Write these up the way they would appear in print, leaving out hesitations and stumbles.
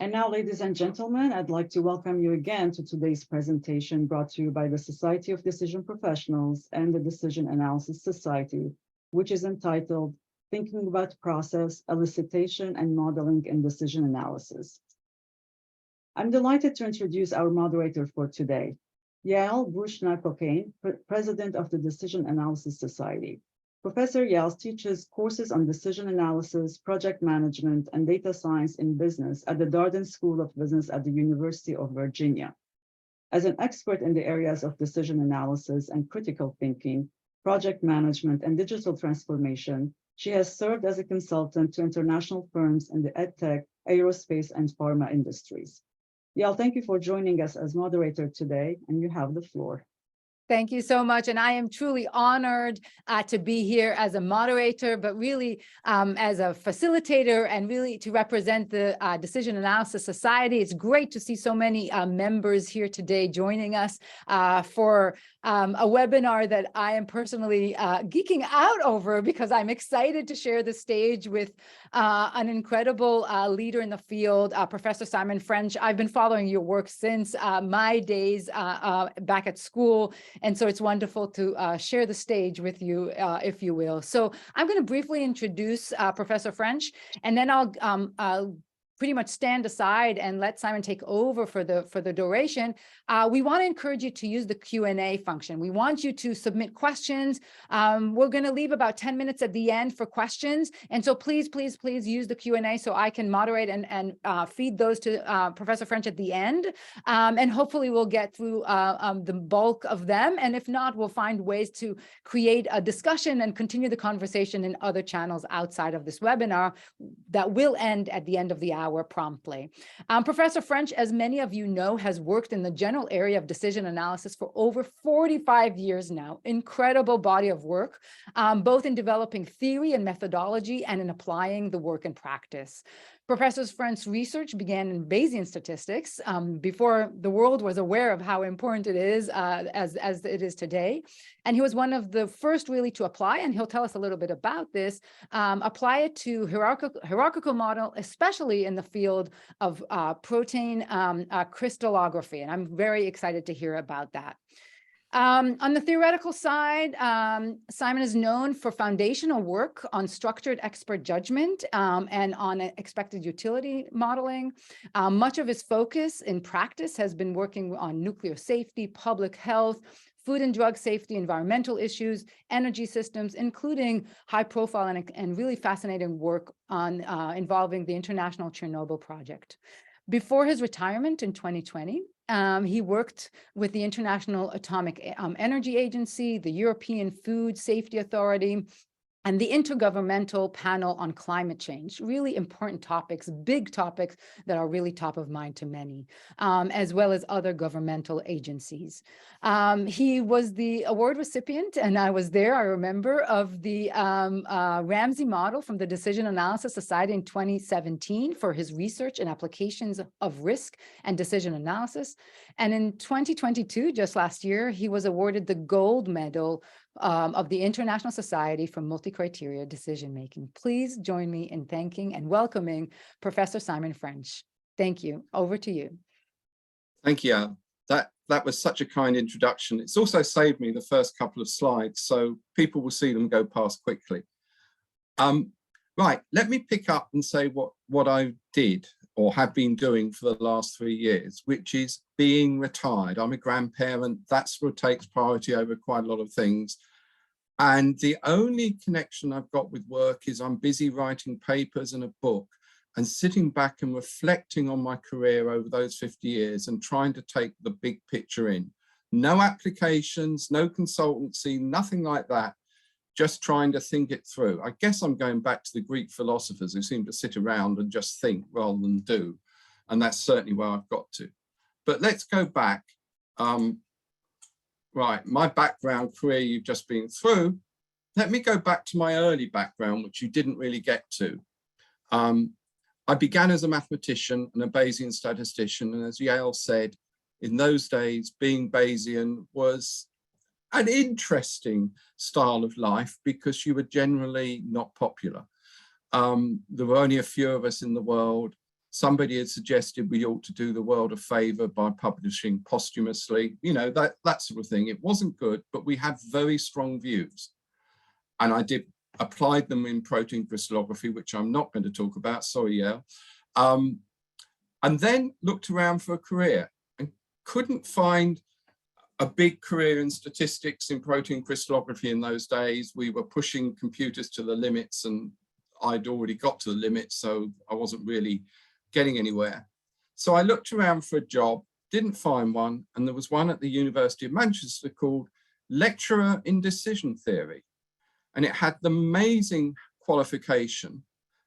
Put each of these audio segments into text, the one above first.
And now, ladies and gentlemen, I'd like to welcome you again to today's presentation brought to you by the Society of Decision Professionals and the Decision Analysis Society, which is entitled Thinking About Process, Elicitation, and Modeling in Decision Analysis. I'm delighted to introduce our moderator for today, Yael Bushnell-Cocaine, President of the Decision Analysis Society. Professor Yael teaches courses on decision analysis, project management, and data science in business at the Darden School of Business at the University of Virginia. As an expert in the areas of decision analysis and critical thinking, project management, and digital transformation, she has served as a consultant to international firms in the edtech, aerospace, and pharma industries. Yael, thank you for joining us as moderator today, and you have the floor. Thank you so much. And I am truly honored to be here as a moderator, but really as a facilitator and really to represent the Decision Analysis Society. It's great to see so many members here today joining us for a webinar that I am personally geeking out over because I'm excited to share the stage with an incredible leader in the field, Professor Simon French. I've been following your work since my days back at school. And so it's wonderful to share the stage with you, if you will. So I'm going to briefly introduce Professor French, and then I'll pretty much stand aside and let Simon take over for the duration. We want to encourage you to use the Q&A function. We want you to submit questions. We're going to leave about 10 minutes at the end for questions. And so please, please, please use the Q&A so I can moderate and feed those to Professor French at the end. And hopefully we'll get through the bulk of them. And if not, we'll find ways to create a discussion and continue the conversation in other channels outside of this webinar that will end at the end of the hour promptly. Professor French, as many of you know, has worked in the general area of decision analysis for over 45 years now. Incredible body of work, both in developing theory and methodology and in applying the work in practice. Professor French's research began in Bayesian statistics before the world was aware of how important it is as it is today. And he was one of the first really to apply, and he'll tell us a little bit about this, apply it to hierarchical model, especially in the field of protein crystallography. And I'm very excited to hear about that. On the theoretical side, Simon is known for foundational work on structured expert judgment and on expected utility modeling. Much of his focus in practice has been working on nuclear safety, public health, food and drug safety, environmental issues, energy systems, including high profile and really fascinating work on involving the International Chernobyl Project. Before his retirement in 2020, he worked with the International Atomic Energy Agency, the European Food Safety Authority, and the Intergovernmental Panel on Climate Change. Really important topics, big topics that are really top of mind to many, as well as other governmental agencies. He was the award recipient, and I was there, I remember, of the Ramsey model from the Decision Analysis Society in 2017 for his research and applications of risk and decision analysis. And in 2022, just last year, he was awarded the gold medal of the International Society for Multi-Criteria Decision-Making. Please join me in thanking and welcoming Professor Simon French. Thank you. Over to you. Thank you. That was such a kind introduction. It's also saved me the first couple of slides, so people will see them go past quickly. Right, let me pick up and say what I did or have been doing for the last 3 years, which is being retired. I'm a grandparent. That's what takes priority over quite a lot of things. And the only connection I've got with work is I'm busy writing papers and a book and sitting back and reflecting on my career over those 50 years and trying to take the big picture in. No applications, no consultancy, nothing like that. Just trying to think it through. I guess I'm going back to the Greek philosophers who seem to sit around and just think rather than do. And that's certainly where I've got to. But let's go back. Right, my background career you've just been through. Let me go back to my early background, which you didn't really get to. I began as a mathematician and a Bayesian statistician. And as Yael said, in those days, being Bayesian was an interesting style of life because you were generally not popular. There were only a few of us in the world. somebody had suggested we ought to do the world a favor by publishing posthumously, you know, that sort of thing. It wasn't good, but we had very strong views. And I applied them in protein crystallography, which I'm not going to talk about, sorry, Yale. And then looked around for a career and couldn't find a big career in statistics in protein crystallography in those days. We were pushing computers to the limits and I'd already got to the limits, so I wasn't really getting anywhere. So I looked around for a job, didn't find one, and there was one at the University of Manchester called Lecturer in Decision Theory. And it had the amazing qualification,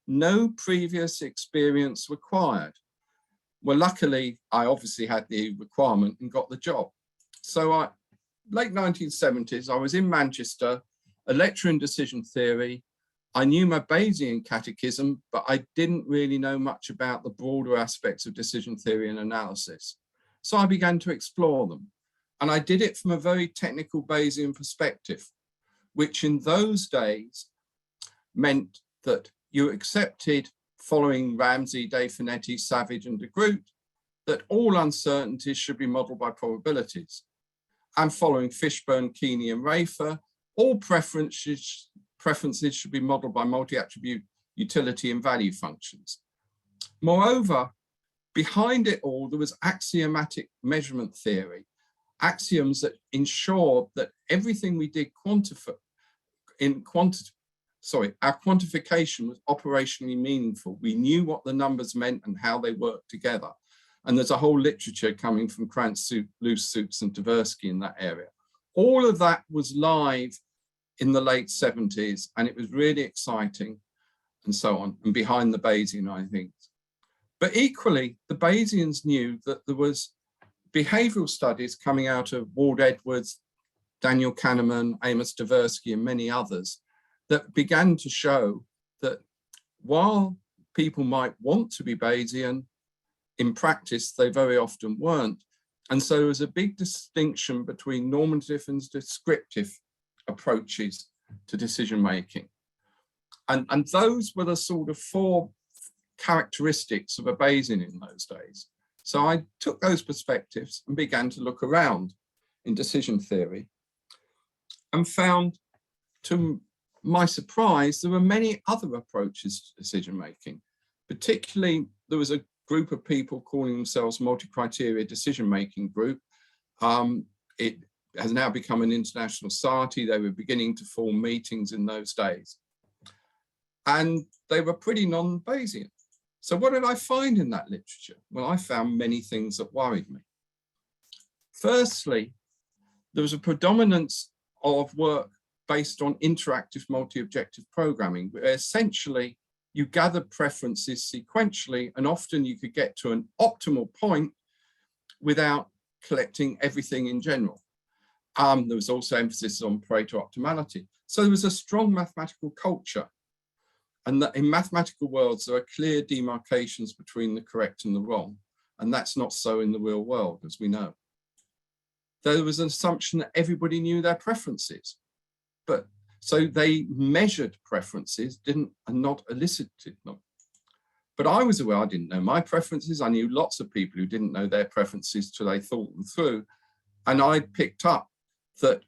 no previous experience required. Well, luckily, I obviously had the requirement and got the job. So late 1970s, I was in Manchester, a lecturer in decision theory. I knew my Bayesian catechism, but I didn't really know much about the broader aspects of decision theory and analysis. So I began to explore them. And I did it from a very technical Bayesian perspective, which in those days meant that you accepted, following Ramsey, De Finetti, Savage, and de Groot, that all uncertainties should be modeled by probabilities. And following Fishburne, Keeney, and Rafer, all preferences should be modeled by multi-attribute utility and value functions. Moreover, behind it all, there was axiomatic measurement theory, axioms that ensured that everything we did our quantification was operationally meaningful. We knew what the numbers meant and how they worked together. And there's a whole literature coming from Krantz, Loos-Suits, and Tversky in that area. All of that was live in the late 70s, and it was really exciting, and so on, and behind the Bayesian, I think. But equally, the Bayesians knew that there was behavioral studies coming out of Ward Edwards, Daniel Kahneman, Amos Tversky, and many others that began to show that while people might want to be Bayesian, in practice, they very often weren't. And so there was a big distinction between normative and descriptive approaches to decision-making. And those were the sort of four characteristics of a Bayesian in those days. So I took those perspectives and began to look around in decision theory and found, to my surprise, there were many other approaches to decision-making. Particularly, there was a group of people calling themselves multi-criteria decision-making group. It has now become an international society. They were beginning to form meetings in those days. And they were pretty non-Bayesian. So what did I find in that literature? Well, I found many things that worried me. Firstly, there was a predominance of work based on interactive multi-objective programming, where essentially you gather preferences sequentially, and often you could get to an optimal point without collecting everything in general. There was also emphasis on Pareto optimality. So there was a strong mathematical culture, and that in mathematical worlds, there are clear demarcations between the correct and the wrong. And that's not so in the real world, as we know. There was an assumption that everybody knew their preferences, but so they measured preferences, and not elicited them. But I was aware I didn't know my preferences. I knew lots of people who didn't know their preferences till they thought them through. And I picked up that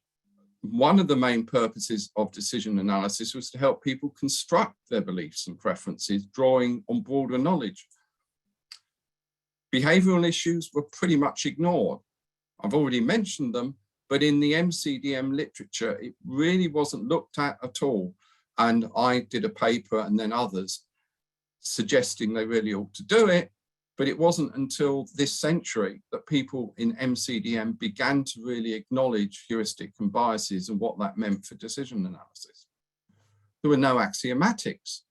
one of the main purposes of decision analysis was to help people construct their beliefs and preferences, drawing on broader knowledge. Behavioral issues were pretty much ignored. I've already mentioned them, but in the MCDM literature, it really wasn't looked at all. And I did a paper, and then others, suggesting they really ought to do it. But it wasn't until this century that people in MCDM began to really acknowledge heuristic and biases and what that meant for decision analysis. There were no axiomatics.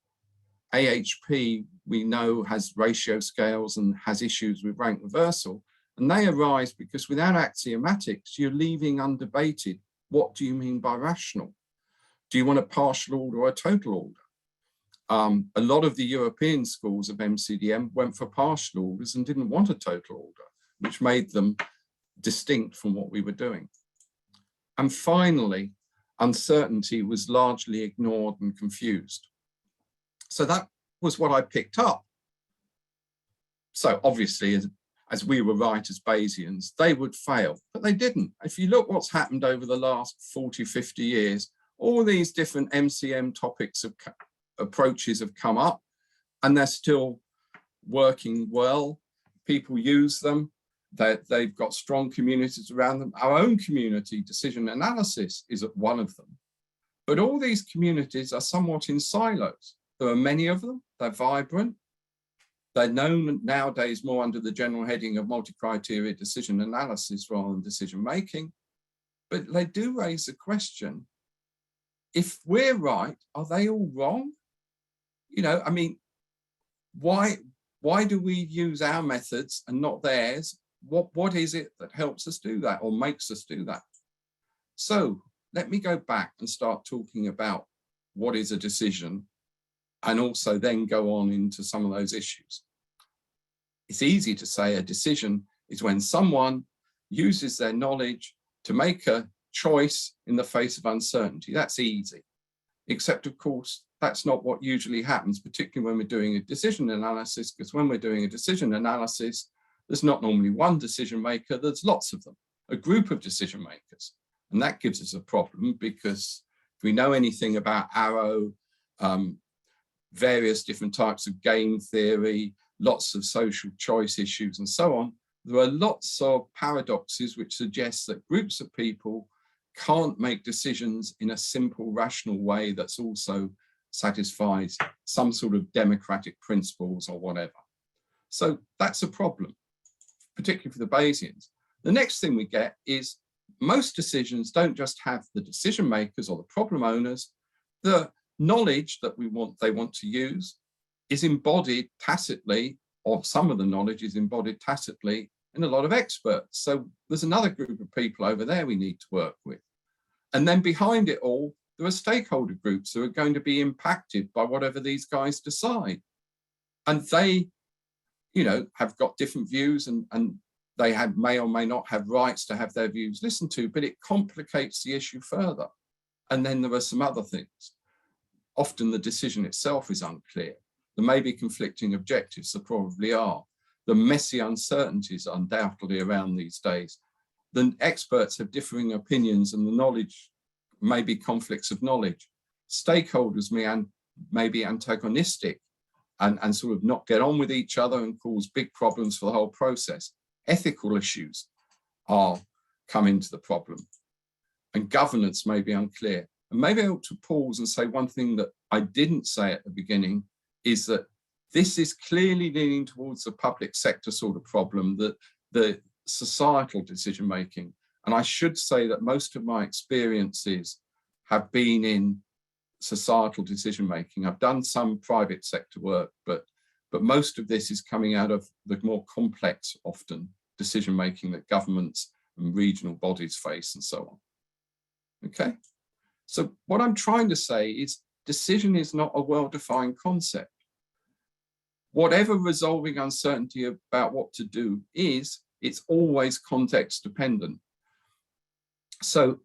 AHP, we know, has ratio scales and has issues with rank reversal. And they arise because without axiomatics, you're leaving undebated, what do you mean by rational? Do you want a partial order or a total order? A lot of the European schools of MCDM went for partial orders and didn't want a total order, which made them distinct from what we were doing. And finally, uncertainty was largely ignored and confused. So that was what I picked up. So obviously, as we were right as Bayesians, they would fail, but they didn't. If you look what's happened over the last 40, 50 years, all these different MCM topics of approaches have come up, and they're still working well. People use them. They've got strong communities around them. Our own community, decision analysis, is one of them. But all these communities are somewhat in silos. There are many of them. They're vibrant. They're known nowadays more under the general heading of multi-criteria decision analysis rather than decision making. But they do raise the question, if we're right, are they all wrong? You know, I mean, why do we use our methods and not theirs? What is it that helps us do that or makes us do that? So let me go back and start talking about what is a decision, and also then go on into some of those issues. It's easy to say a decision is when someone uses their knowledge to make a choice in the face of uncertainty. That's easy, except of course, that's not what usually happens, particularly when we're doing a decision analysis, because when we're doing a decision analysis, there's not normally one decision maker, there's lots of them, a group of decision makers. And that gives us a problem, because if we know anything about Arrow, various different types of game theory, lots of social choice issues and so on, there are lots of paradoxes which suggest that groups of people can't make decisions in a simple, rational way that's also satisfies some sort of democratic principles or whatever. So that's a problem, particularly for the Bayesians. The next thing we get is most decisions don't just have the decision makers or the problem owners. The knowledge that they want to use is embodied tacitly, or some of the knowledge is embodied tacitly in a lot of experts. So there's another group of people over there we need to work with. And then behind it all, there are stakeholder groups who are going to be impacted by whatever these guys decide. And they, you know, have got different views, and they may or may not have rights to have their views listened to, but it complicates the issue further. And then there are some other things. Often the decision itself is unclear. There may be conflicting objectives, there probably are. The messy uncertainties undoubtedly around these days. The experts have differing opinions, and the knowledge may be conflicts of knowledge. Stakeholders may be antagonistic and sort of not get on with each other and cause big problems for the whole process. Ethical issues come into the problem, and governance may be unclear. And maybe I ought to pause and say one thing that I didn't say at the beginning, is that this is clearly leaning towards the public sector sort of problem, that the societal decision making. And I should say that most of my experiences have been in societal decision making. I've done some private sector work, but most of this is coming out of the more complex, often, decision making that governments and regional bodies face and so on. Okay, so what I'm trying to say is decision is not a well-defined concept. Whatever resolving uncertainty about what to do is, it's always context dependent. So,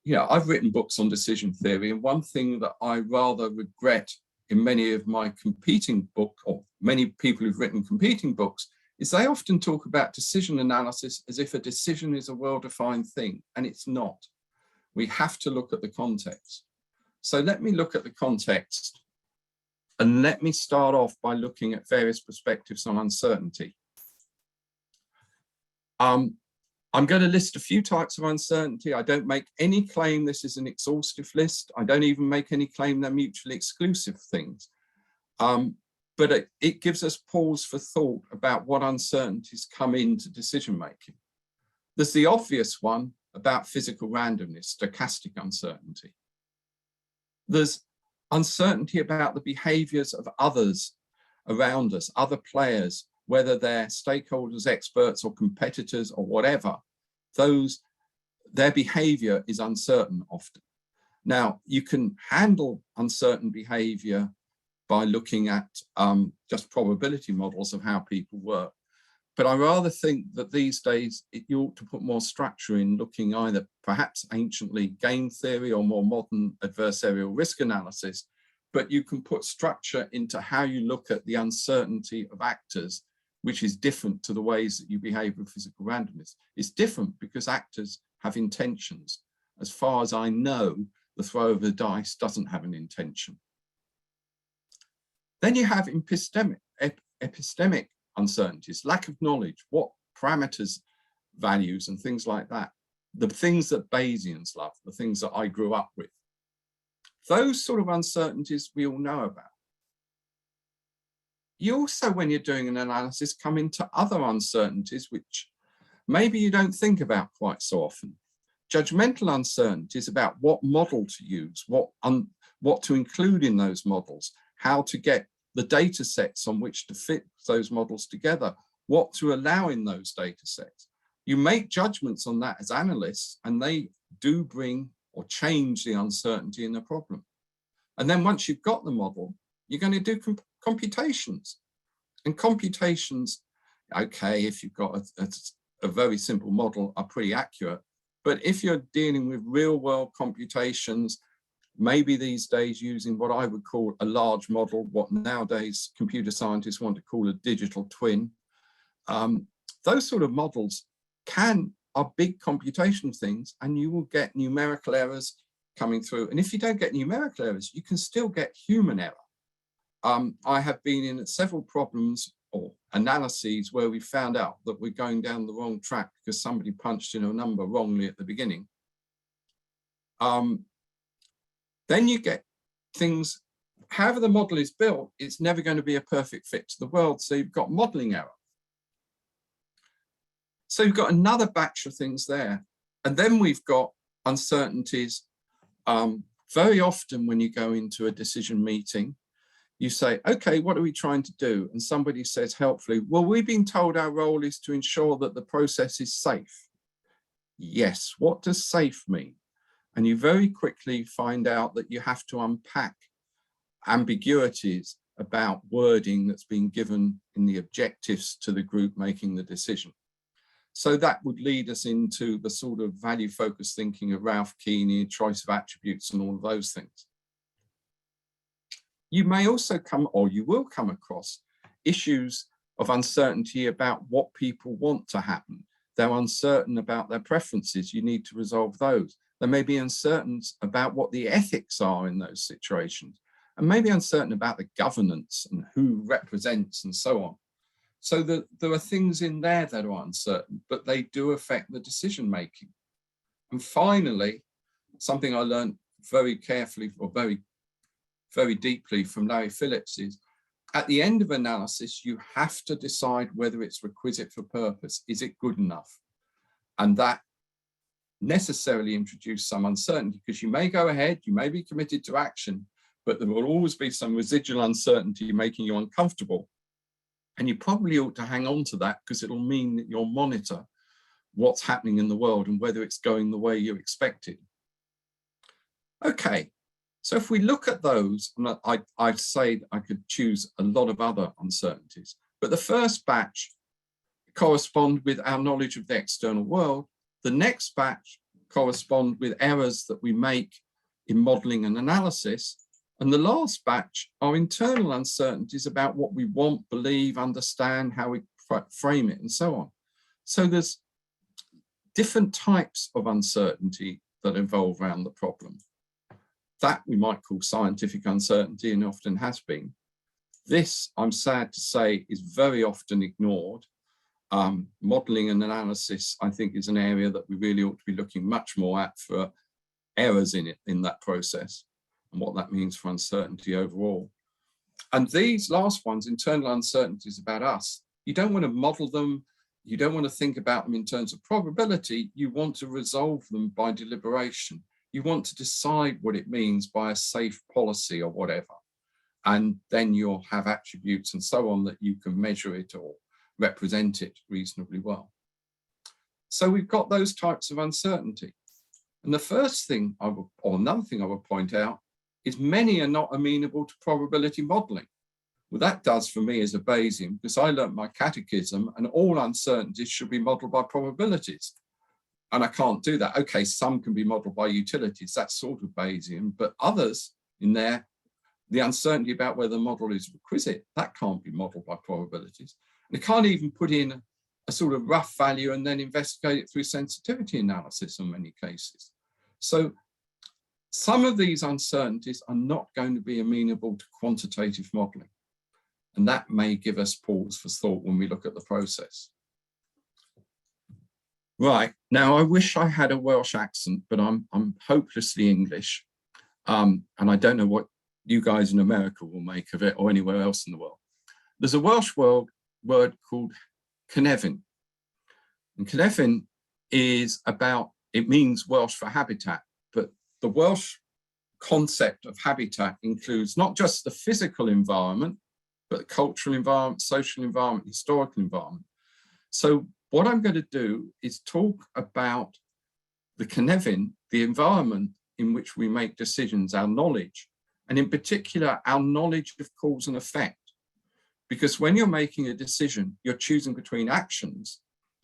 you know, I've written books on decision theory, and one thing that I rather regret in many of my competing books, or many people who've written competing books, is they often talk about decision analysis as if a decision is a well-defined thing, and it's not. We have to look at the context. So let me look at the context, and let me start off by looking at various perspectives on uncertainty. I'm going to list a few types of uncertainty. I don't make any claim this is an exhaustive list. I don't even make any claim they're mutually exclusive things. But it gives us pause for thought about what uncertainties come into decision making. There's the obvious one about physical randomness, stochastic uncertainty. There's uncertainty about the behaviors of others around us, other players, whether they're stakeholders, experts, or competitors, or whatever. Their behavior is uncertain often. Now, you can handle uncertain behavior by looking at just probability models of how people work. But I rather think that these days you ought to put more structure in looking either perhaps anciently game theory or more modern adversarial risk analysis, but you can put structure into how you look at the uncertainty of actors which is different to the ways that you behave with physical randomness. It's different because actors have intentions. As far as I know, the throw of the dice doesn't have an intention. Then you have epistemic uncertainties, lack of knowledge, what parameters, values, and things like that. The things that Bayesians love, the things that I grew up with. Those sort of uncertainties we all know about. You also, when you're doing an analysis, come into other uncertainties, which maybe you don't think about quite so often. Judgmental uncertainties about what model to use, what to include in those models, how to get the data sets on which to fit those models together, what to allow in those data sets. You make judgments on that as analysts, and they do bring or change the uncertainty in the problem. And then once you've got the model, you're going to do computations. And computations, okay, if you've got a very simple model, are pretty accurate. But if you're dealing with real world computations, maybe these days using what I would call a large model, what nowadays computer scientists want to call a digital twin, those sort of models are big computational things, and you will get numerical errors coming through. And if you don't get numerical errors, you can still get human error. I have been in several problems or analyses where we found out that we're going down the wrong track because somebody punched in a number wrongly at the beginning. Then you get things, however the model is built, it's never going to be a perfect fit to the world. So you've got modeling error. So you've got another batch of things there. And then we've got uncertainties. Very often when you go into a decision meeting, you say, okay, what are we trying to do? And somebody says helpfully, well, we've been told our role is to ensure that the process is safe. Yes, what does safe mean? And you very quickly find out that you have to unpack ambiguities about wording that's been given in the objectives to the group making the decision. So that would lead us into the sort of value-focused thinking of Ralph Keeney, choice of attributes, and all of those things. You may also come, or you will come across, issues of uncertainty about what people want to happen. They're uncertain about their preferences. You need to resolve those. There may be uncertain about what the ethics are in those situations, and maybe uncertain about the governance and who represents and so on. So there are things in there that are uncertain, but they do affect the decision making. And finally, something I learned very carefully or very deeply from Larry Phillips is, at the end of analysis, you have to decide whether it's requisite for purpose. Is it good enough? And that necessarily introduces some uncertainty, because you may go ahead, you may be committed to action, but there will always be some residual uncertainty making you uncomfortable. And you probably ought to hang on to that, because it'll mean that you'll monitor what's happening in the world and whether it's going the way you expected. Okay, so if we look at those, and I'd say I could choose a lot of other uncertainties, but the first batch correspond with our knowledge of the external world. The next batch correspond with errors that we make in modeling and analysis. And the last batch are internal uncertainties about what we want, believe, understand, how we frame it, and so on. So there's different types of uncertainty that evolve around the problem. That we might call scientific uncertainty, and often has been. This, I'm sad to say, is very often ignored. Modeling and analysis, I think, is an area that we really ought to be looking much more at for errors in that process, and what that means for uncertainty overall. And these last ones, internal uncertainties about us, you don't want to model them, you don't want to think about them in terms of probability, you want to resolve them by deliberation. You want to decide what it means by a safe policy or whatever. And then you'll have attributes and so on that you can measure it or represent it reasonably well. So we've got those types of uncertainty. And the first thing or another thing I would point out is many are not amenable to probability modeling. Well, that does for me as a Bayesian, because I learned my catechism and all uncertainties should be modeled by probabilities. And I can't do that. Okay, some can be modeled by utilities, that's sort of Bayesian, but others in there, the uncertainty about whether the model is requisite, that can't be modeled by probabilities. They can't even put in a sort of rough value and then investigate it through sensitivity analysis in many cases. So some of these uncertainties are not going to be amenable to quantitative modeling. And that may give us pause for thought when we look at the process. Right, now I wish I had a Welsh accent, but I'm hopelessly English. And I don't know what you guys in America will make of it or anywhere else in the world. There's a Welsh word called Cynefin. And Cynefin is about, it means Welsh for habitat, but the Welsh concept of habitat includes not just the physical environment, but the cultural environment, social environment, historical environment. So what I'm going to do is talk about the Cynefin, the environment in which we make decisions, our knowledge, and in particular, our knowledge of cause and effect. Because when you're making a decision, you're choosing between actions,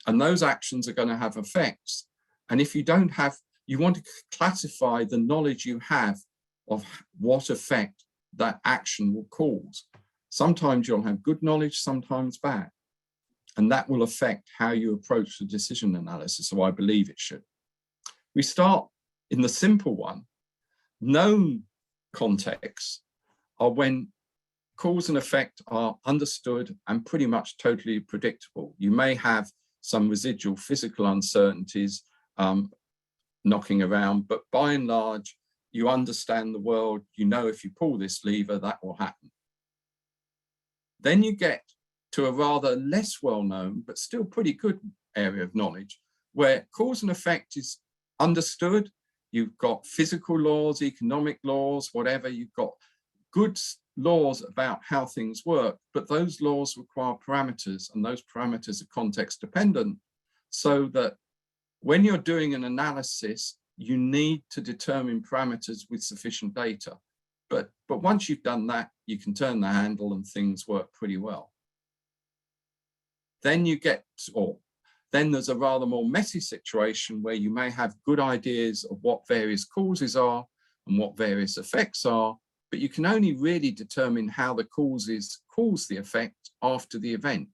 and those actions are going to have effects. And if you don't have, you want to classify the knowledge you have of what effect that action will cause. Sometimes you'll have good knowledge, sometimes bad. And that will affect how you approach the decision analysis, so I believe it should. We start in the simple one. Known contexts are when cause and effect are understood and pretty much totally predictable. You may have some residual physical uncertainties knocking around, but by and large, you understand the world. You know, if you pull this lever, that will happen. Then you get to a rather less well-known, but still pretty good area of knowledge, where cause and effect is understood. You've got physical laws, economic laws, whatever. You've got good laws about how things work, but those laws require parameters, and those parameters are context dependent, so that when you're doing an analysis, you need to determine parameters with sufficient data. But once you've done that, you can turn the handle and things work pretty well. Then you get, or then there's a rather more messy situation where you may have good ideas of what various causes are and what various effects are, but you can only really determine how the causes cause the effect after the event.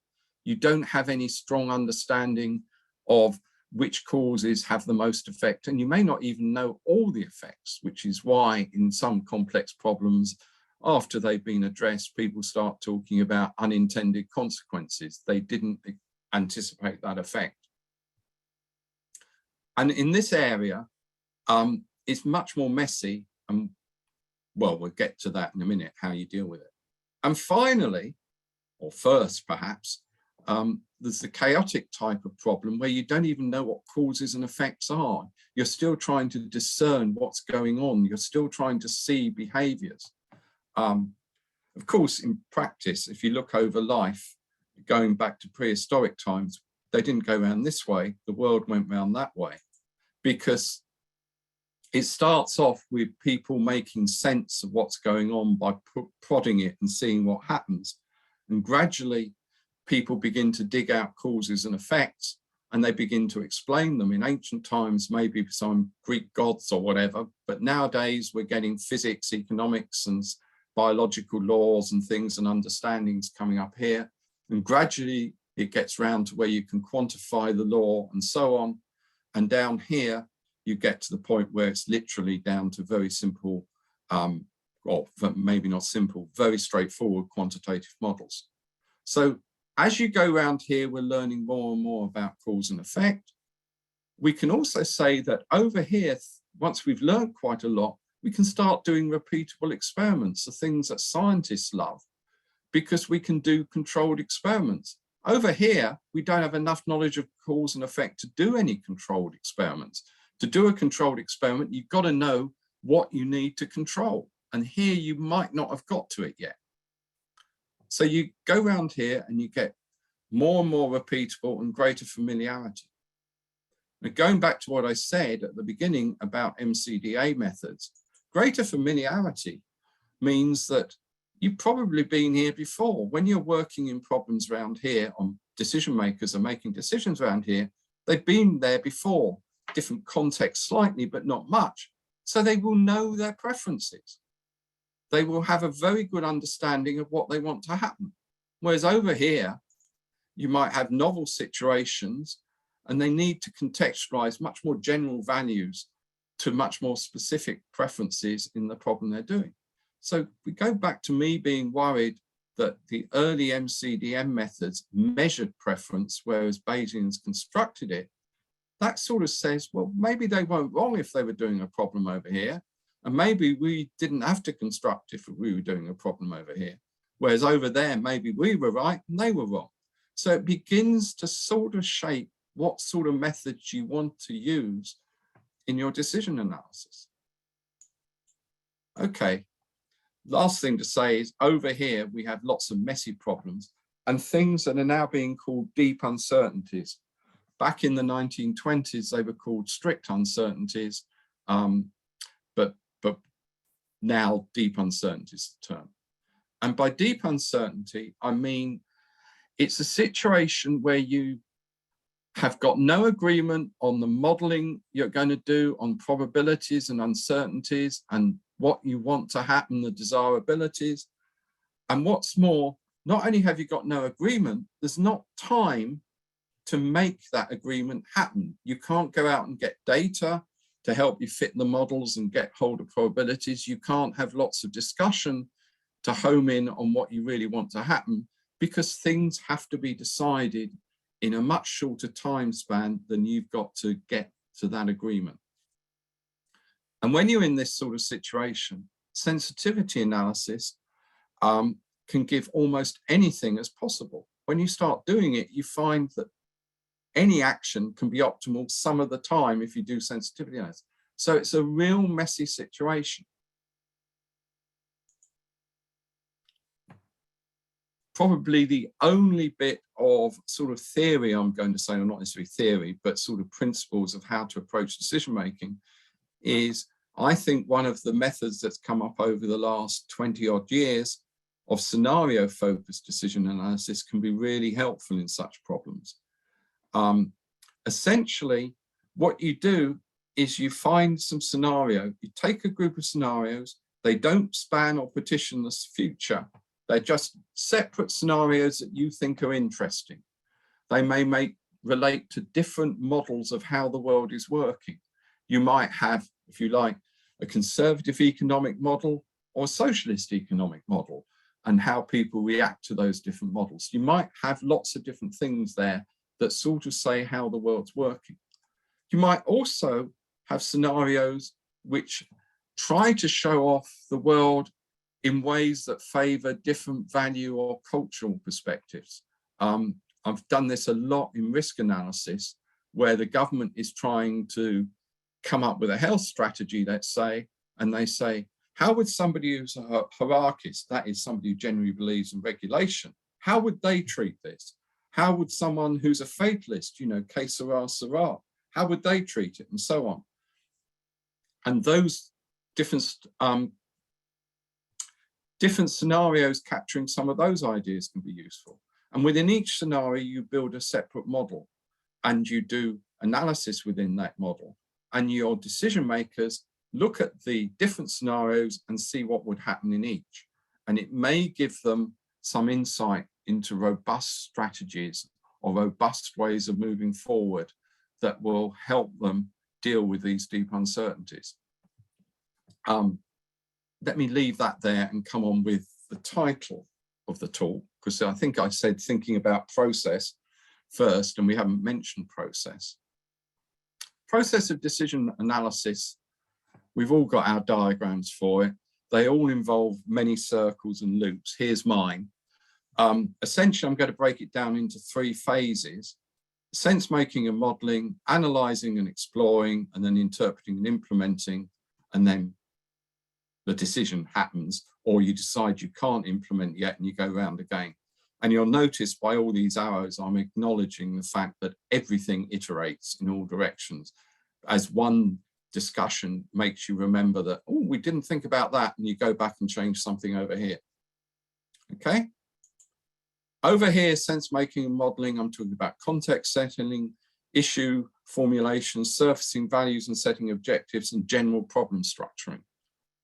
You don't have any strong understanding of which causes have the most effect, and you may not even know all the effects, which is why in some complex problems, after they've been addressed, people start talking about unintended consequences. They didn't anticipate that effect. And in this area, it's much more messy, and well, we'll get to that in a minute, how you deal with it. And finally, or first perhaps, there's the chaotic type of problem where you don't even know what causes and effects are. You're still trying to discern what's going on. You're still trying to see behaviors. Of course, in practice, if you look over life, going back to prehistoric times, they didn't go around this way. The world went round that way, because it starts off with people making sense of what's going on by prodding it and seeing what happens. And gradually, people begin to dig out causes and effects, and they begin to explain them. In ancient times, maybe some Greek gods or whatever, but nowadays we're getting physics, economics, and biological laws and things and understandings coming up here. And gradually it gets round to where you can quantify the law and so on. And down here, you get to the point where it's literally down to very simple, or maybe not simple, very straightforward quantitative models. So as you go around here, we're learning more and more about cause and effect. We can also say that over here, once we've learned quite a lot, we can start doing repeatable experiments, the things that scientists love, because we can do controlled experiments. Over here, we don't have enough knowledge of cause and effect to do any controlled experiments. To do a controlled experiment, you've got to know what you need to control. And here you might not have got to it yet. So you go around here and you get more and more repeatable and greater familiarity. Now, going back to what I said at the beginning about MCDA methods, greater familiarity means that you've probably been here before. When you're working in problems around here, on decision makers are making decisions around here, they've been there before, different context slightly, but not much. So they will know their preferences. They will have a very good understanding of what they want to happen. Whereas over here, you might have novel situations, and they need to contextualize much more general values to much more specific preferences in the problem they're doing. So we go back to me being worried that the early MCDM methods measured preference, whereas Bayesians constructed it. That sort of says, well, maybe they weren't wrong if they were doing a problem over here. And maybe we didn't have to construct if we were doing a problem over here. Whereas over there, maybe we were right and they were wrong. So it begins to sort of shape what sort of methods you want to use in your decision analysis. Okay, last thing to say is over here, we have lots of messy problems and things that are now being called deep uncertainties. Back in the 1920s, they were called strict uncertainties, but now deep uncertainty is the term. And by deep uncertainty, I mean, it's a situation where you have got no agreement on the modeling you're going to do on probabilities and uncertainties and what you want to happen, the desirabilities. And what's more, not only have you got no agreement, there's not time to make that agreement happen. You can't go out and get data to help you fit the models and get hold of probabilities. You can't have lots of discussion to home in on what you really want to happen, because things have to be decided in a much shorter time span than you've got to get to that agreement. And when you're in this sort of situation, sensitivity analysis can give almost anything as possible. When you start doing it, you find that any action can be optimal some of the time if you do sensitivity analysis. So it's a real messy situation. Probably the only bit of sort of theory I'm going to say, or not necessarily theory, but sort of principles of how to approach decision making is, I think one of the methods that's come up over the last 20 odd years of scenario focused decision analysis can be really helpful in such problems. Essentially, what you do is you find some scenario, you take a group of scenarios, they don't span or partition the future. They're just separate scenarios that you think are interesting. They may relate to different models of how the world is working. You might have, if you like, a conservative economic model or a socialist economic model, and how people react to those different models. You might have lots of different things there that sort of say how the world's working. You might also have scenarios which try to show off the world in ways that favor different value or cultural perspectives. I've done this a lot in risk analysis, where the government is trying to come up with a health strategy, let's say, and they say, how would somebody who's a hierarchist, that is somebody who generally believes in regulation, how would they treat this? How would someone who's a fatalist, you know, que sera, sera, how would they treat it, and so on? And those different scenarios capturing some of those ideas can be useful. And within each scenario, you build a separate model and you do analysis within that model. And your decision makers look at the different scenarios and see what would happen in each. And it may give them some insight into robust strategies or robust ways of moving forward that will help them deal with these deep uncertainties. Let me leave that there and come on with the title of the talk, because I think I said thinking about process first, and we haven't mentioned process. Process of decision analysis, we've all got our diagrams for it. They all involve many circles and loops. Here's mine. Essentially, I'm going to break it down into 3 phases: sense making and modeling, analyzing and exploring, and then interpreting and implementing, and then the decision happens, or you decide you can't implement yet and you go round again. And you'll notice by all these arrows, I'm acknowledging the fact that everything iterates in all directions. As one discussion makes you remember that, oh, we didn't think about that, and you go back and change something over here. Okay. Over here, sense making and modeling, I'm talking about context settling, issue formulation, surfacing values and setting objectives, and general problem structuring.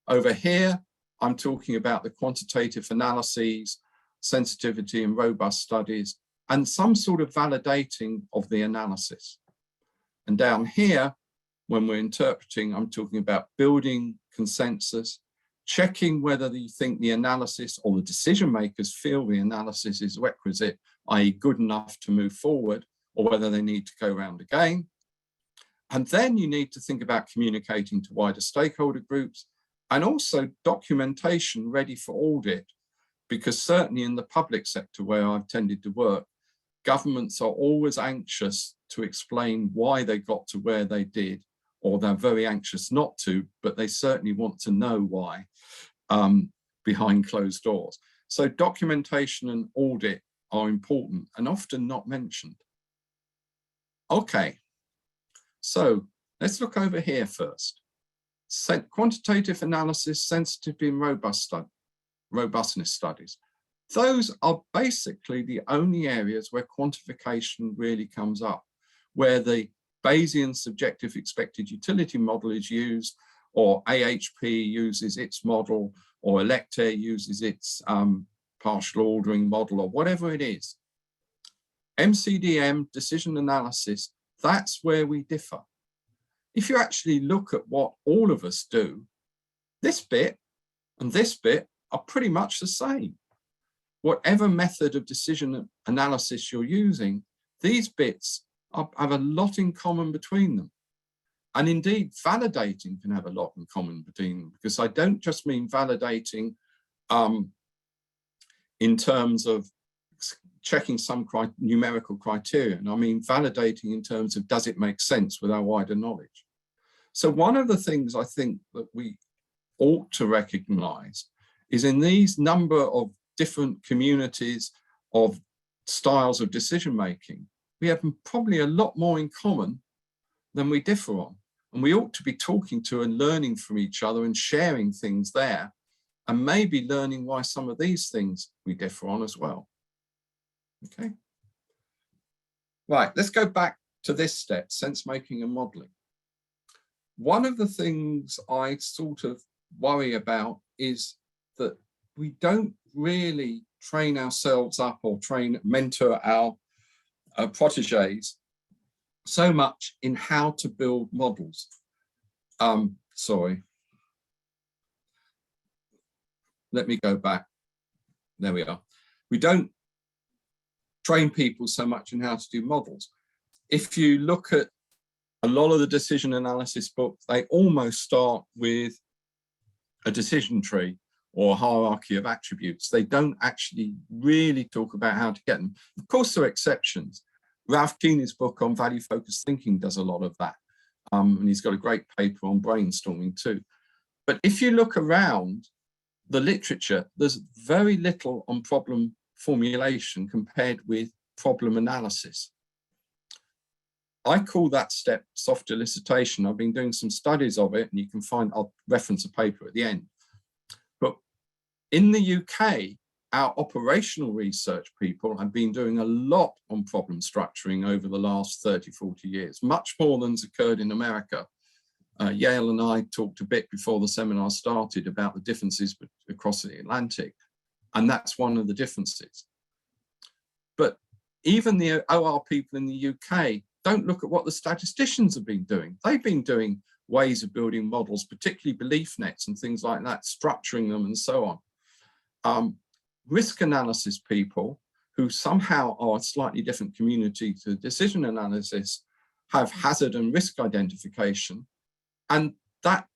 Over here, I'm talking about the quantitative analyses, sensitivity and robust studies, and some sort of validating of the analysis. And down here, when we're interpreting, I'm talking about building consensus, checking whether you think the analysis or the decision makers feel the analysis is requisite, i.e. good enough to move forward, or whether they need to go around again. And then you need to think about communicating to wider stakeholder groups, and also documentation ready for audit, because certainly in the public sector where I've tended to work, governments are always anxious to explain why they got to where they did, or they're very anxious not to, but they certainly want to know why behind closed doors. So documentation and audit are important and often not mentioned. Okay, so let's look over here first. Quantitative analysis, sensitivity and robustness studies. Those are basically the only areas where quantification really comes up, where the Bayesian subjective expected utility model is used, or AHP uses its model, or Electair uses its partial ordering model, or whatever it is. MCDM, decision analysis, that's where we differ. If you actually look at what all of us do, this bit and this bit are pretty much the same. Whatever method of decision analysis you're using, these bits have a lot in common between them. And indeed, validating can have a lot in common between them, because I don't just mean validating in terms of checking some numerical criterion. I mean validating in terms of, does it make sense with our wider knowledge? So one of the things I think that we ought to recognize is in these number of different communities of styles of decision making, we have probably a lot more in common than we differ on. And we ought to be talking to and learning from each other and sharing things there, and maybe learning why some of these things we differ on as well. Okay. Right, let's go back to this step, sense making and modeling. One of the things I sort of worry about is that we don't really train ourselves up or mentor our proteges so much in how to build models. Sorry. Let me go back. There we are. We don't train people so much in how to do models. If you look at a lot of the decision analysis books, they almost start with a decision tree or a hierarchy of attributes. They don't actually really talk about how to get them. Of course, there are exceptions. Ralph Keeney's book on value-focused thinking does a lot of that. And he's got a great paper on brainstorming too. But if you look around the literature, there's very little on problem formulation compared with problem analysis. I call that step soft elicitation. I've been doing some studies of it, and you can find, I'll reference a paper at the end. But in the UK, our operational research people have been doing a lot on problem structuring over the last 30, 40 years, much more than's occurred in America. Yale and I talked a bit before the seminar started about the differences across the Atlantic, and that's one of the differences. But even the OR people in the UK don't look at what the statisticians have been doing. They've been doing ways of building models, particularly belief nets and things like that, structuring them and so on. Risk analysis people, who somehow are a slightly different community to decision analysis, have hazard and risk identification, and that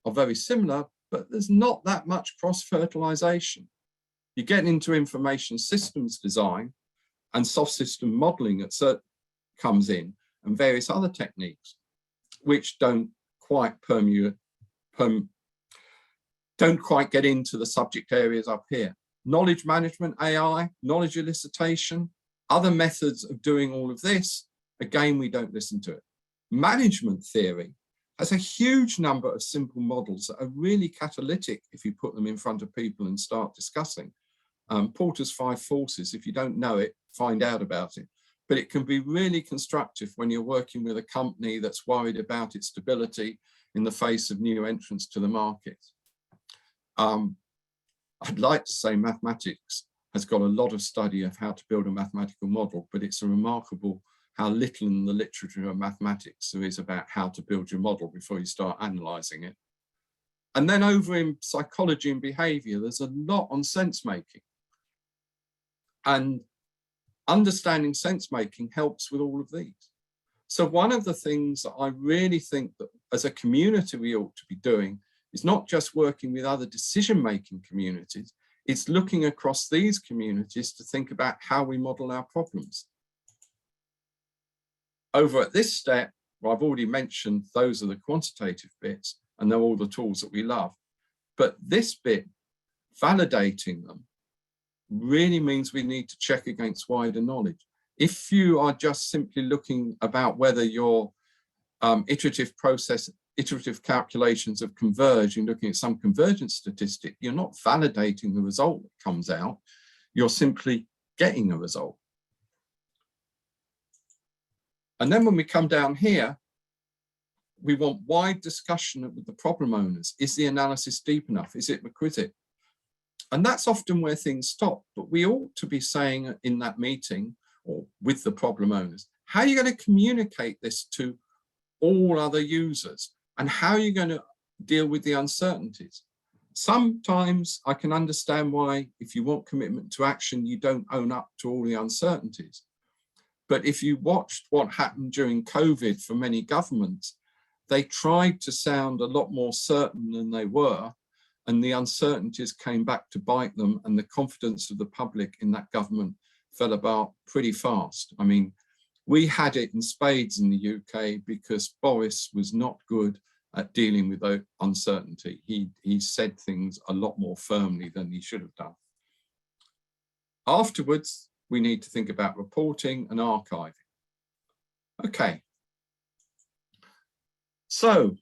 are very similar, but there's not that much cross-fertilization. You get into information systems design, and soft system modeling comes in, and various other techniques which don't quite get into the subject areas up here. Knowledge management, AI, knowledge elicitation, other methods of doing all of this, again, we don't listen to it. Management theory has a huge number of simple models that are really catalytic if you put them in front of people and start discussing. Porter's 5 forces, if you don't know it, find out about it. But it can be really constructive when you're working with a company that's worried about its stability in the face of new entrants to the market. I'd like to say mathematics has got a lot of study of how to build a mathematical model, but it's remarkable how little in the literature of mathematics there is about how to build your model before you start analysing it. And then over in psychology and behaviour, there's a lot on sense making. And understanding sense making helps with all of these. So one of the things that I really think that as a community we ought to be doing is not just working with other decision-making communities, it's looking across these communities to think about how we model our problems. Over at this step, well, I've already mentioned those are the quantitative bits, and they're all the tools that we love. But this bit, validating them, really means we need to check against wider knowledge. If you are just simply looking about whether your iterative calculations have converged, you're looking at some convergence statistic, you're not validating the result that comes out, you're simply getting a result. And then when we come down here, we want wide discussion with the problem owners. Is the analysis deep enough? Is it requisite? And that's often where things stop, but we ought to be saying in that meeting or with the problem owners, how are you going to communicate this to all other users? And how are you going to deal with the uncertainties? Sometimes I can understand why, if you want commitment to action, you don't own up to all the uncertainties. But if you watched what happened during COVID for many governments, they tried to sound a lot more certain than they were, and the uncertainties came back to bite them, and the confidence of the public in that government fell apart pretty fast. I mean, we had it in spades in the UK because Boris was not good at dealing with uncertainty. He said things a lot more firmly than he should have done. Afterwards, we need to think about reporting and archiving. Okay. So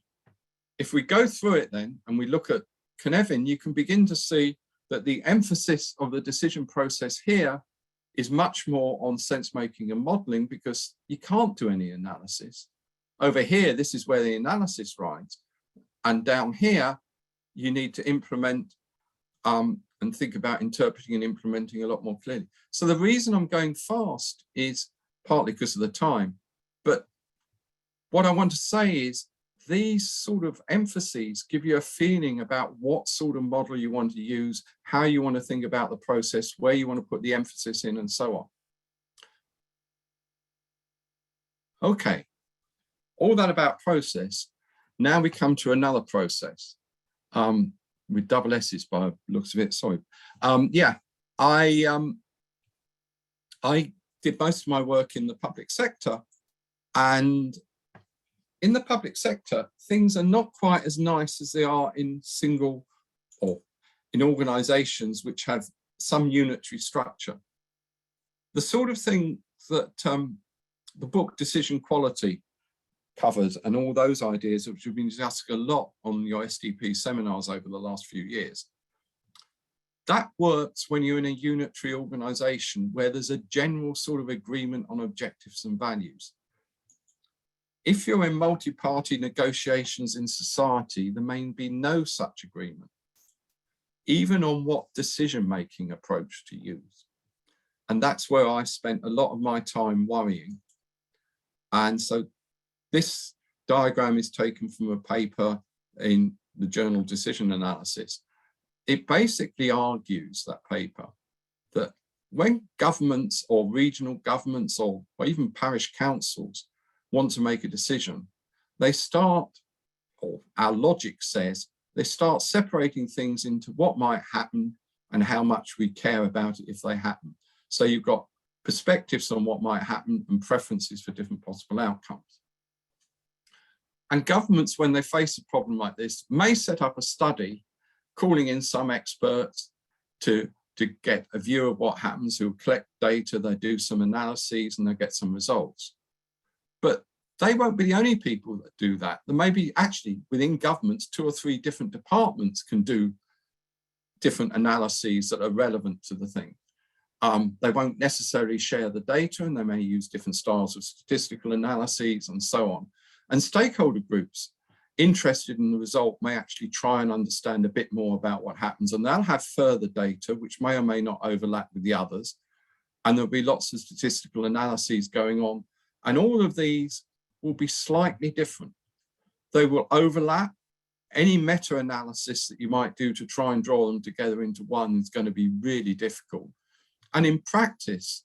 if we go through it then and we look at Cynefin, you can begin to see that the emphasis of the decision process here is much more on sense making and modeling because you can't do any analysis. Over here, this is where the analysis rides. And down here, you need to implement and think about interpreting and implementing a lot more clearly. So the reason I'm going fast is partly because of the time. But what I want to say is these sort of emphases give you a feeling about what sort of model you want to use, how you want to think about the process, where you want to put the emphasis in, and so on. Okay, all that about process. Now we come to another process with double S's by the looks of it. Sorry. Yeah, I did most of my work in the public sector, and in the public sector, things are not quite as nice as they are in single or in organizations which have some unitary structure. The sort of thing that the book Decision Quality covers and all those ideas which have been discussed a lot on your SDP seminars over the last few years, that works when you're in a unitary organization where there's a general sort of agreement on objectives and values. If you're in multi-party negotiations in society, there may be no such agreement, even on what decision-making approach to use. And that's where I spent a lot of my time worrying. And so this diagram is taken from a paper in the journal Decision Analysis. It basically argues, that paper, that when governments or regional governments or even parish councils want to make a decision, they start, or our logic says, they start separating things into what might happen and how much we care about it if they happen. So you've got perspectives on what might happen and preferences for different possible outcomes. And governments, when they face a problem like this, may set up a study, calling in some experts to get a view of what happens, who collect data, they do some analyses and they get some results. But they won't be the only people that do that. There may be actually within governments, 2 or 3 different departments can do different analyses that are relevant to the thing. They won't necessarily share the data and they may use different styles of statistical analyses and so on. And stakeholder groups interested in the result may actually try and understand a bit more about what happens, and they'll have further data which may or may not overlap with the others, and there'll be lots of statistical analyses going on, and all of these will be slightly different. They will overlap. Any meta-analysis that you might do to try and draw them together into one is going to be really difficult. And in practice,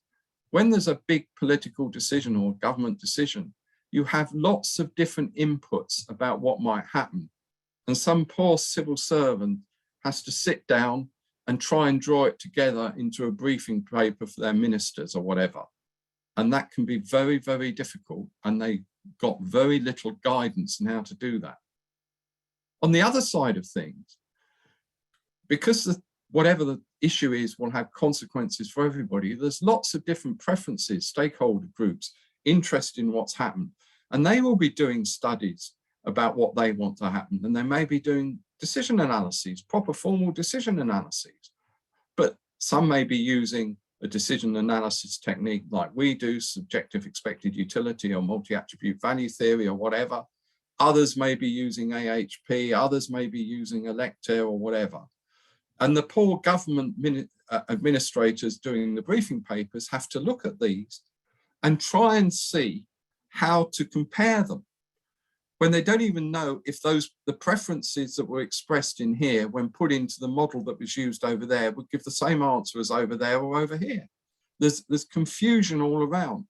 when there's a big political decision or government decision, you have lots of different inputs about what might happen. And some poor civil servant has to sit down and try and draw it together into a briefing paper for their ministers or whatever. And that can be very, very difficult. And they got very little guidance on how to do that. On the other side of things, because whatever the issue is will have consequences for everybody, there's lots of different preferences, stakeholder groups, interest in what's happened, and they will be doing studies about what they want to happen, and they may be doing decision analyses, proper formal decision analyses, but some may be using a decision analysis technique like we do, subjective expected utility or multi-attribute value theory or whatever. Others may be using AHP, others may be using elector or whatever. And the poor government administrators doing the briefing papers have to look at these and try and see how to compare them when they don't even know if the preferences that were expressed in here when put into the model that was used over there would give the same answer as over there or over here. There's confusion all around.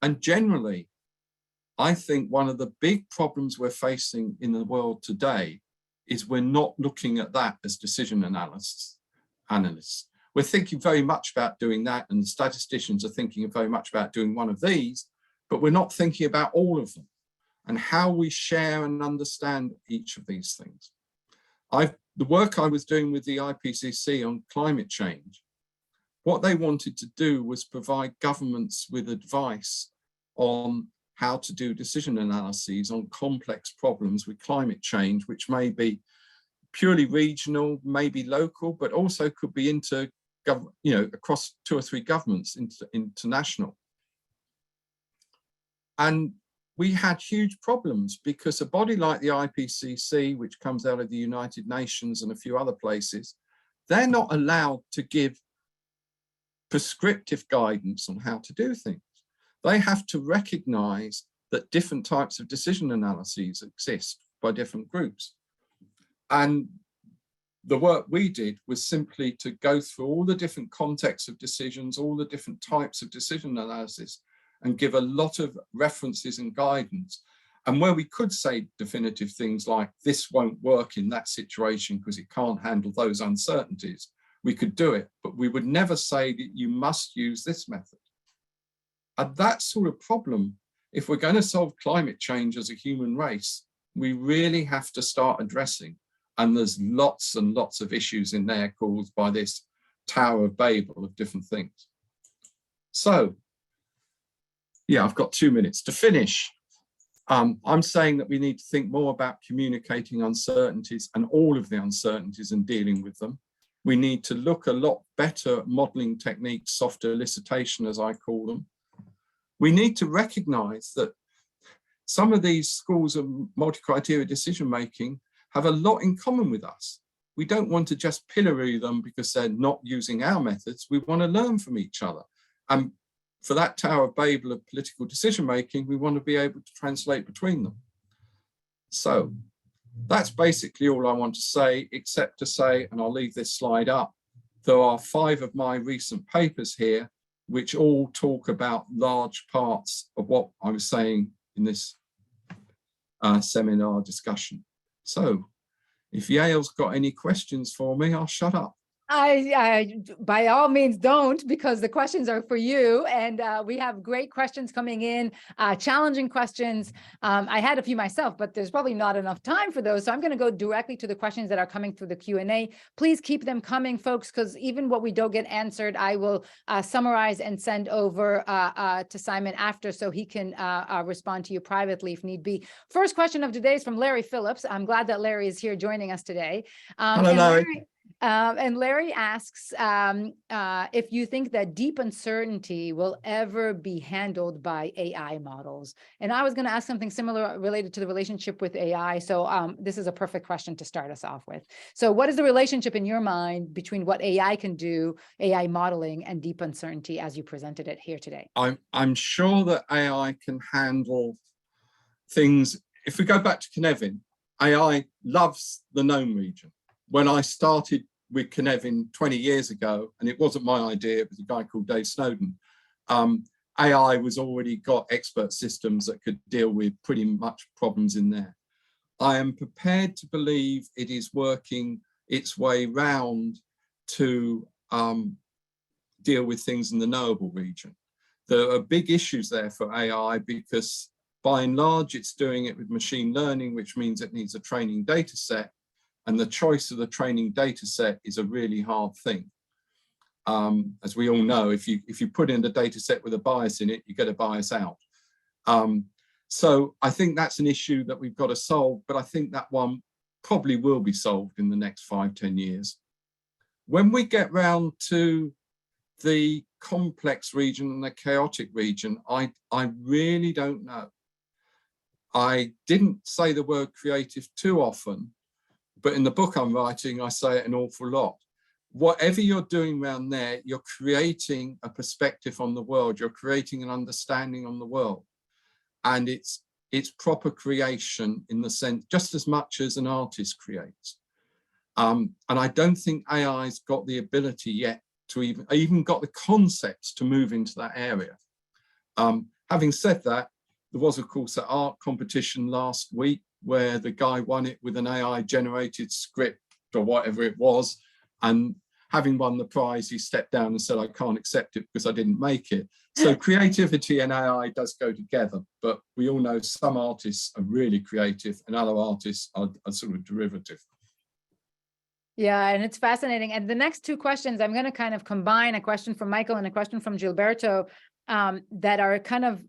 And generally, I think one of the big problems we're facing in the world today is we're not looking at that as decision analysts. We're thinking very much about doing that, and the statisticians are thinking very much about doing one of these, but we're not thinking about all of them and how we share and understand each of these things. The work I was doing with the IPCC on climate change, what they wanted to do was provide governments with advice on how to do decision analyses on complex problems with climate change, which may be purely regional, maybe local, but also could be across 2 or 3 governments, international. And we had huge problems because a body like the IPCC, which comes out of the United Nations and a few other places, they're not allowed to give prescriptive guidance on how to do things. They have to recognize that different types of decision analyses exist by different groups. And the work we did was simply to go through all the different contexts of decisions, all the different types of decision analysis, and give a lot of references and guidance. And where we could say definitive things like, this won't work in that situation because it can't handle those uncertainties, we could do it, but we would never say that you must use this method. And that sort of problem, if we're going to solve climate change as a human race, we really have to start addressing. And there's lots and lots of issues in there caused by this Tower of Babel of different things. So, yeah, I've got 2 minutes to finish. I'm saying that we need to think more about communicating uncertainties and all of the uncertainties and dealing with them. We need to look a lot better at modeling techniques, soft elicitation, as I call them. We need to recognize that some of these schools of multi-criteria decision-making have a lot in common with us. We don't want to just pillory them because they're not using our methods. We want to learn from each other. And for that Tower of Babel of political decision-making, we want to be able to translate between them. So that's basically all I want to say, except to say, and I'll leave this slide up, there are 5 of my recent papers here, which all talk about large parts of what I was saying in this seminar discussion. So if Yale's got any questions for me, I'll shut up. I by all means don't, because the questions are for you, and we have great questions coming in, challenging questions. I had a few myself, but there's probably not enough time for those. So I'm going to go directly to the questions that are coming through the Q&A. Please keep them coming, folks, because even what we don't get answered, I will summarize and send over to Simon after, so he can respond to you privately if need be. First question of today is from Larry Phillips. I'm glad that Larry is here joining us today. Hello, Larry. And Larry asks if you think that deep uncertainty will ever be handled by AI models. And I was going to ask something similar related to the relationship with AI. So this is a perfect question to start us off with. So what is the relationship in your mind between what AI can do, AI modeling, and deep uncertainty as you presented it here today? I'm sure that AI can handle things. If we go back to Cynefin, AI loves the known region. When I started with Cynefin 20 years ago, and it wasn't my idea, it was a guy called Dave Snowden, AI was already got expert systems that could deal with pretty much problems in there. I am prepared to believe it is working its way round to deal with things in the knowable region. There are big issues there for AI because by and large, it's doing it with machine learning, which means it needs a training data set. And the choice of the training data set is a really hard thing. As we all know, if you put in the data set with a bias in it, you get a bias out. So I think that's an issue that we've got to solve, but I think that one probably will be solved in the next 5–10 years. When we get round to the complex region and the chaotic region, I really don't know. I didn't say the word creative too often, but in the book I'm writing, I say it an awful lot. Whatever you're doing around there, you're creating a perspective on the world. You're creating an understanding on the world. And it's proper creation in the sense, just as much as an artist creates. And I don't think AI's got the ability yet to even got the concepts to move into that area. Having said that, there was, of course, an art competition last week where the guy won it with an AI generated script or whatever it was. And having won the prize, he stepped down and said, I can't accept it because I didn't make it. So creativity and AI does go together, but we all know some artists are really creative and other artists are sort of derivative. Yeah, and it's fascinating. And the next two questions, I'm going to kind of combine a question from Michael and a question from Gilberto that are kind of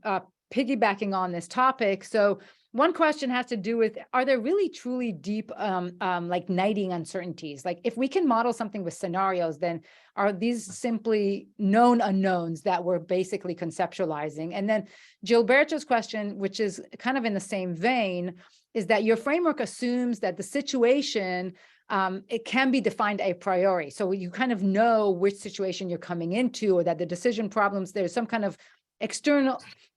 piggybacking on this topic. So one question has to do with, are there really truly deep, like knighting uncertainties? Like if we can model something with scenarios, then are these simply known unknowns that we're basically conceptualizing? And then Gilberto's question, which is kind of in the same vein, is that your framework assumes that the situation, it can be defined a priori. So you kind of know which situation you're coming into, or that the decision problems, there's some kind of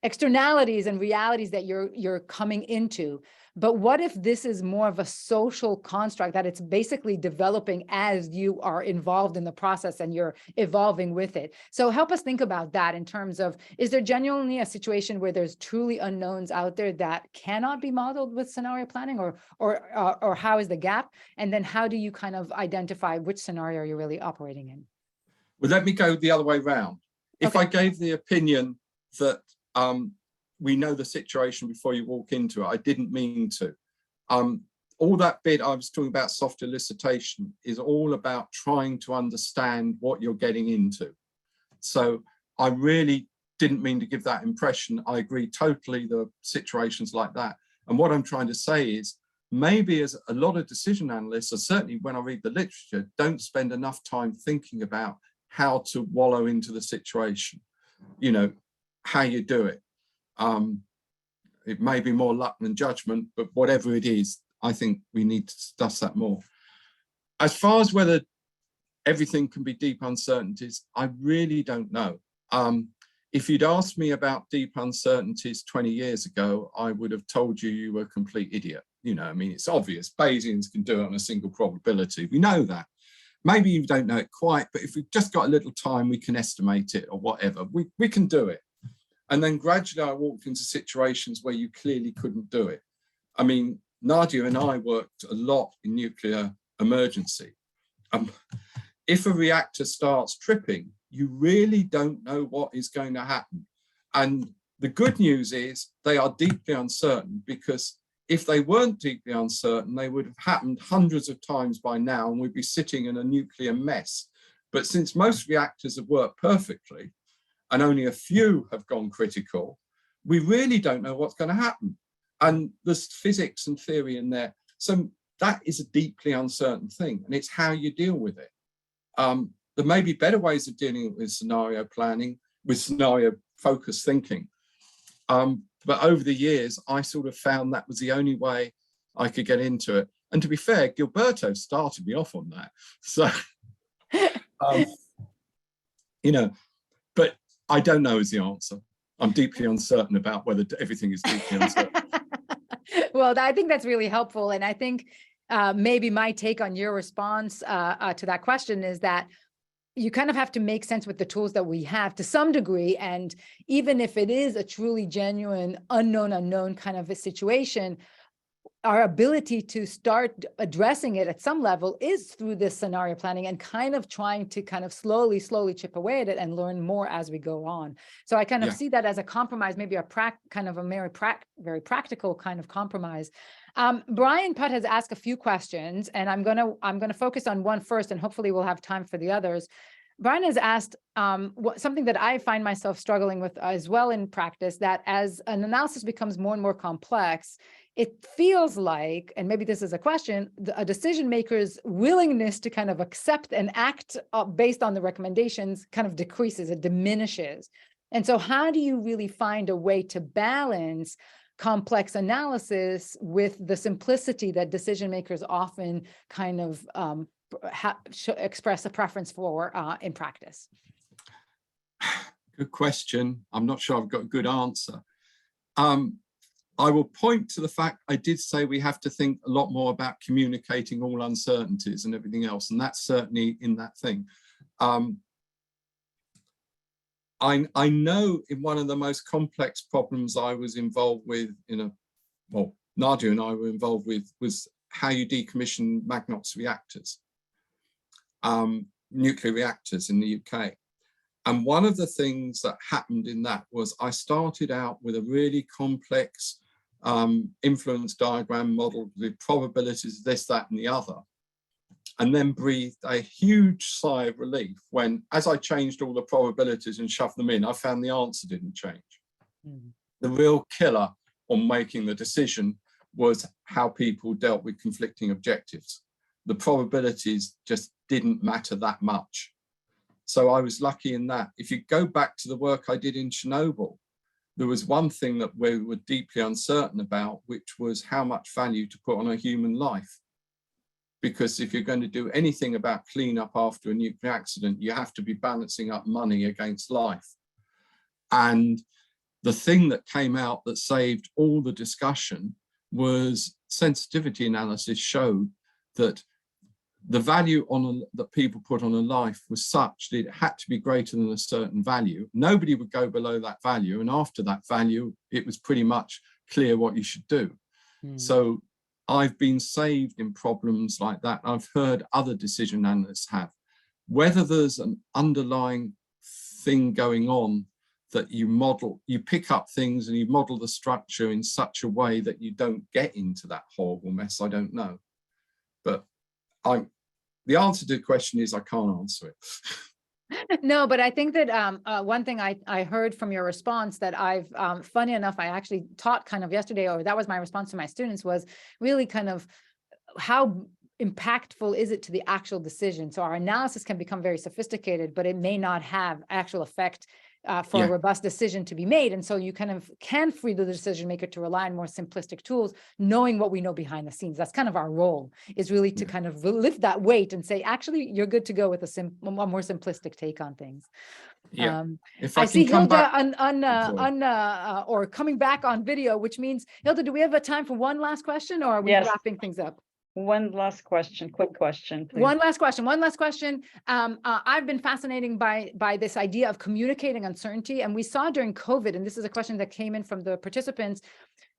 externalities and realities that you're coming into. But what if this is more of a social construct that it's basically developing as you are involved in the process and you're evolving with it? So help us think about that in terms of, is there genuinely a situation where there's truly unknowns out there that cannot be modeled with scenario planning, or how is the gap? And then how do you kind of identify which scenario you're really operating in? Well, let me go the other way round. If I gave the opinion that we know the situation before you walk into it, I didn't mean to. All that bit I was talking about, soft elicitation, is all about trying to understand what you're getting into. So I really didn't mean to give that impression. I agree totally, there are situations like that. And what I'm trying to say is, maybe as a lot of decision analysts, or certainly when I read the literature, don't spend enough time thinking about how to wallow into the situation, you know, how you do it. It may be more luck than judgment, but whatever it is, I think we need to discuss that more. As far as whether everything can be deep uncertainties, I really don't know. If you'd asked me about deep uncertainties 20 years ago, I would have told you you were a complete idiot. You know, I mean, it's obvious. Bayesians can do it on a single probability. We know that. Maybe you don't know it quite, but if we've just got a little time, we can estimate it or whatever. We can do it. And then gradually I walked into situations where you clearly couldn't do it. I mean, Nadia and I worked a lot in nuclear emergency. If a reactor starts tripping, you really don't know what is going to happen. And the good news is they are deeply uncertain, because if they weren't deeply uncertain, they would have happened hundreds of times by now and we'd be sitting in a nuclear mess. But since most reactors have worked perfectly, and only a few have gone critical, we really don't know what's going to happen. And there's physics and theory in there. So that is a deeply uncertain thing, and it's how you deal with it. There may be better ways of dealing with scenario planning, with scenario focused thinking. But over the years, I sort of found that was the only way I could get into it. And to be fair, Gilberto started me off on that. So, you know, but I don't know is the answer. I'm deeply uncertain about whether everything is deeply uncertain. Well, I think that's really helpful. And I think maybe my take on your response to that question is that you kind of have to make sense with the tools that we have to some degree. And even if it is a truly genuine unknown kind of a situation, our ability to start addressing it at some level is through this scenario planning and kind of trying to kind of slowly chip away at it and learn more as we go on. So I kind of see that as a compromise, maybe a very practical kind of compromise. Brian Putt has asked a few questions, and I'm gonna focus on one first, and hopefully we'll have time for the others. Brian has asked something that I find myself struggling with as well in practice, that as an analysis becomes more and more complex, it feels like, and maybe this is a question, a decision maker's willingness to kind of accept and act based on the recommendations kind of decreases, it diminishes. And so how do you really find a way to balance complex analysis with the simplicity that decision makers often kind of express a preference for in practice? Good question. I'm not sure I've got a good answer. I will point to the fact I did say we have to think a lot more about communicating all uncertainties and everything else, and that's certainly in that thing. I know in one of the most complex problems I was involved with, well, Nadia and I were involved with, was how you decommission Magnox reactors, nuclear reactors in the UK. And one of the things that happened in that was I started out with a really complex influence diagram model with probabilities, this, that, and the other, and then breathed a huge sigh of relief when, as I changed all the probabilities and shoved them in, I found the answer didn't change. Mm-hmm. The real killer on making the decision was how people dealt with conflicting objectives. The probabilities just didn't matter that much. So I was lucky in that. If you go back to the work I did in Chernobyl, there was one thing that we were deeply uncertain about, which was how much value to put on a human life. Because if you're going to do anything about cleanup after a nuclear accident, you have to be balancing up money against life. And the thing that came out that saved all the discussion was sensitivity analysis showed that the value that people put on a life was such that it had to be greater than a certain value. Nobody would go below that value. And after that value, it was pretty much clear what you should do. Mm. So I've been saved in problems like that. I've heard other decision analysts have. Whether there's an underlying thing going on that you model, you pick up things and you model the structure in such a way that you don't get into that horrible mess, I don't know. But the answer to the question is I can't answer it. No, but I think that one thing I heard from your response that I've, funny enough, I actually taught kind of yesterday, or that was my response to my students, was really kind of how impactful is it to the actual decision? So our analysis can become very sophisticated, but it may not have actual effect for a robust decision to be made. And so you kind of can free the decision maker to rely on more simplistic tools, knowing what we know behind the scenes. That's kind of our role, is really to kind of lift that weight and say, actually, you're good to go with a more simplistic take on things. Yeah. I see Hilda or coming back on video, which means, Hilda, do we have a time for one last question, or are we wrapping things up? One last question, quick question, please. One last question. I've been fascinated by this idea of communicating uncertainty. And we saw during COVID, and this is a question that came in from the participants,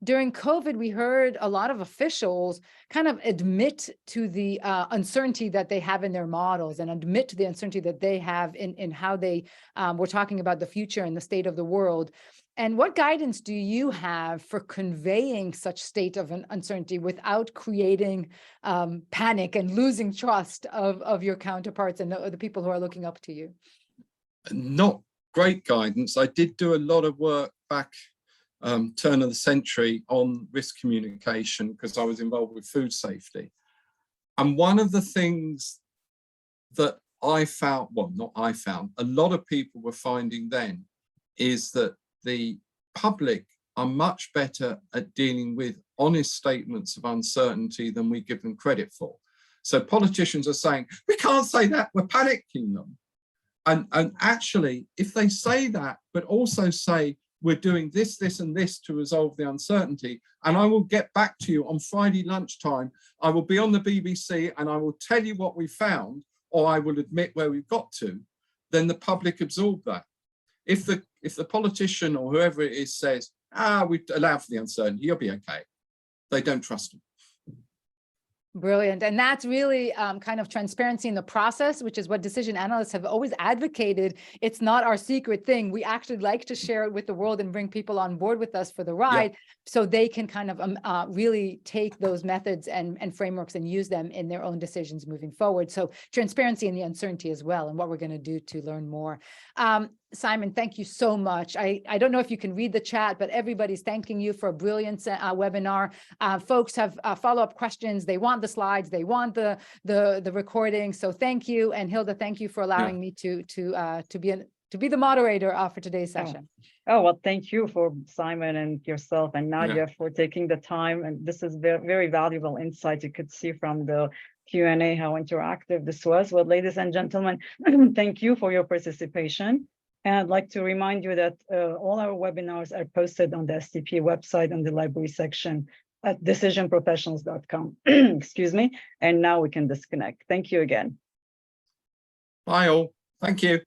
during COVID, we heard a lot of officials kind of admit to the uncertainty that they have in their models and admit to the uncertainty that they have in how they were talking about the future and the state of the world. And what guidance do you have for conveying such state of an uncertainty without creating panic and losing trust of your counterparts and the people who are looking up to you? Not great guidance. I did do a lot of work back turn of the century on risk communication because I was involved with food safety. And one of the things that I found, well, not I found, a lot of people were finding then, is that the public are much better at dealing with honest statements of uncertainty than we give them credit for. So politicians are saying, we can't say that, we're panicking them. And actually, if they say that, but also say, we're doing this, this, and this to resolve the uncertainty, and I will get back to you on Friday lunchtime, I will be on the BBC and I will tell you what we found, or I will admit where we've got to, then the public absorb that. If the politician or whoever it is says, we allow for the uncertainty, you'll be okay, they don't trust them. Brilliant. And that's really kind of transparency in the process, which is what decision analysts have always advocated. It's not our secret thing. We actually like to share it with the world and bring people on board with us for the ride, so they can kind of really take those methods and frameworks and use them in their own decisions moving forward. So transparency and the uncertainty as well, and what we're going to do to learn more. Simon, thank you so much. I don't know if you can read the chat, but everybody's thanking you for a brilliant webinar. Folks have follow-up questions. They want the slides. They want the recording. So thank you. And Hilda, thank you for allowing me to be the moderator for today's session. Oh, well, thank you for Simon and yourself and Nadia for taking the time. And this is very, very valuable insight. You could see from the Q&A how interactive this was. Well, ladies and gentlemen, thank you for your participation. And I'd like to remind you that all our webinars are posted on the SDP website on the library section at decisionprofessionals.com. Excuse me. And now we can disconnect. Thank you again. Bye all. Thank you.